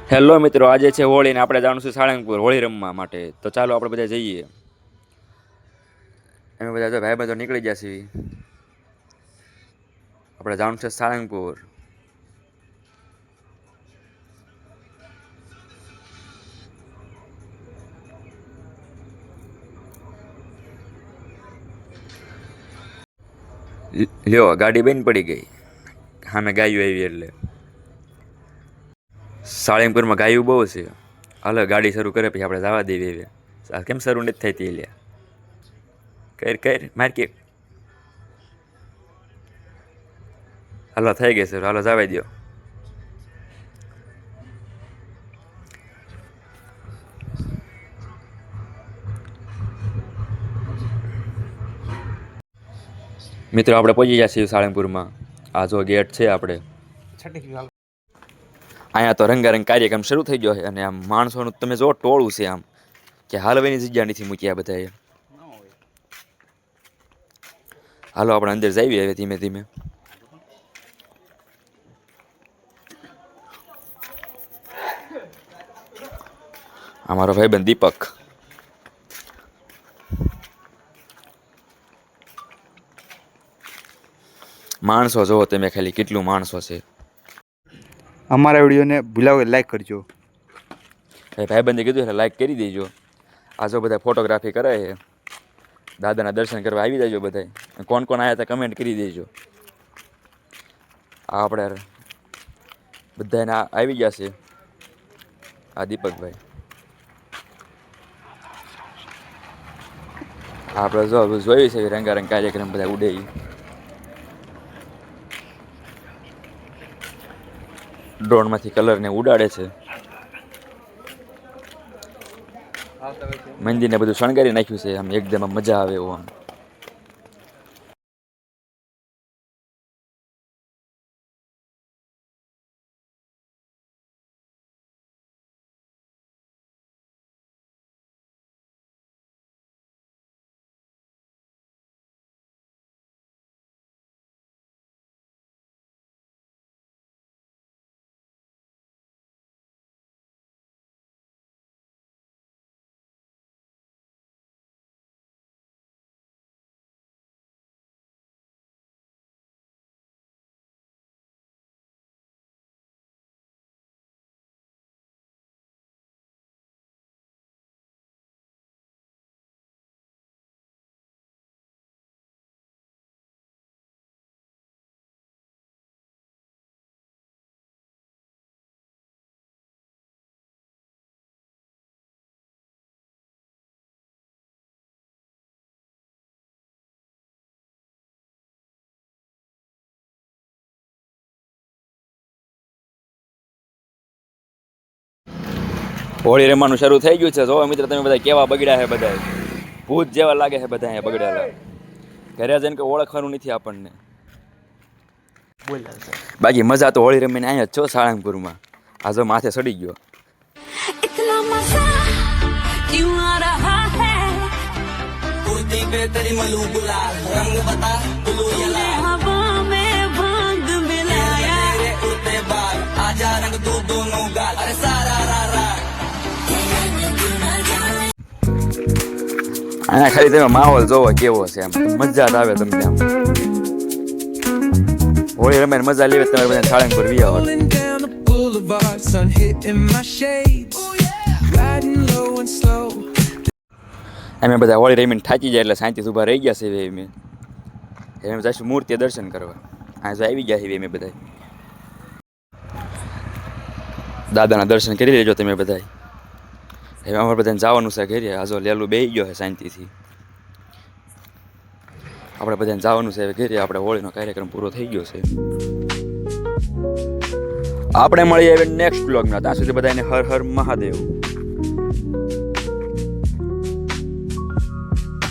Hello મિત્રો, આજે છે હોળી ને આપણે જવાનું છે સાળંગપુર હોળી રમવા માટે. તો ચાલો આપણે બધા જઈએ. અમે બધા તો ભાઈ બધો નીકળી ગયા છીએ. આપણે જવાનું છે સાળંગપુર. લ્યો, ગાડી બંધ પડી ગઈ. સામે ગાયું આવી એટલે સાળંગપુરમાં ગાયું બહુ છે. હાલો ગાડી શરૂ કરે પછી આપણે જવા દેવી. કેમ શરૂ નથી થતી એટલે કર માર્કેટ. હાલો થઈ ગઈ સર, હાલો જવા દો. મિત્રો આપણે પહોંચી ગયા છીએ સાળંગપુરમાં. આ જો ગેટ છે આપણે. અહીંયા તો રંગારંગ કાર્યક્રમ શરૂ થઈ ગયો છે અને આમ માણસોનું તમે જો ટોળું છે આમ કે હાલવાની જગ્યા નથી મૂક્યા બધાએ. હાલો આપણે અંદર જઈએ હવે ધીમે ધીમે. અમારો ભાઈબંધ દીપક. માણસો જોવો તમે ખાલી કેટલું માણસો છે. અમારા વિડીયોને ભૂલાવો લાઈક કરજો. ભાઈબંધે કીધું એટલે લાઈક કરી દેજો. આ જો બધા ફોટોગ્રાફી કરે છે. દાદાના દર્શન કરવા આવી જજો બધા. કોણ કોણ આવ્યા હતા કમેન્ટ કરી દેજો. આ આપણે બધાને આવી ગયા છે. આ દીપકભાઈ. આપણે જો જોયું છે રંગારંગ કાર્યક્રમ બધા ઉડે. ડ્રોનમાંથી કલરને ઉડાડે છે. મંદિરને બધું શણગારી નાખ્યું છે આમ એકદમ મજા આવે એવું આમ. હોળી રમવાનું શરૂ થઈ ગયું છે. જો મિત્ર તમે બધા કેવા બગડ્યા છે. બધા ભૂત જેવા લાગે છે બધા અહીંયા બગડેલા. ઘરે જઈને કે ઓળખવાનું નથી આપણને. બાકી મજા તો હોળી રમીને અહીંયા જ છો સાળંગપુરમાં. આ જો માથે સડી ગયો. અહીંયા ખાલી તમે માહોલ જોવો કેવો છે એમ મજા જ આવે તમને આમ. હોળી રમીને મજા લેવી તમે બધા સાળંગપુર વી આવો. અમે બધા હોળી રમીને થાકી જાય એટલે શાંતિથી ઊભા રહી ગયા છે. અમે જઈશું મૂર્તિ દર્શન કરવા. આ જો આવી ગયા છે અમે બધા. દાદાના દર્શન કરી લેજો તમે બધા. હવે અમારે બધાને જવાનું છે ઘરે. આજો લેલું બેસી ગયો છે શાંતિથી. આપણે બધાને જવાનું છે હવે ઘરે. આપણે હોળીનો કાર્યક્રમ પૂરો થઈ ગયો છે. આપણે મળીએ હવે નેક્સ્ટ બ્લોગમાં. ત્યાં સુધી બધાને હર હર મહાદેવ.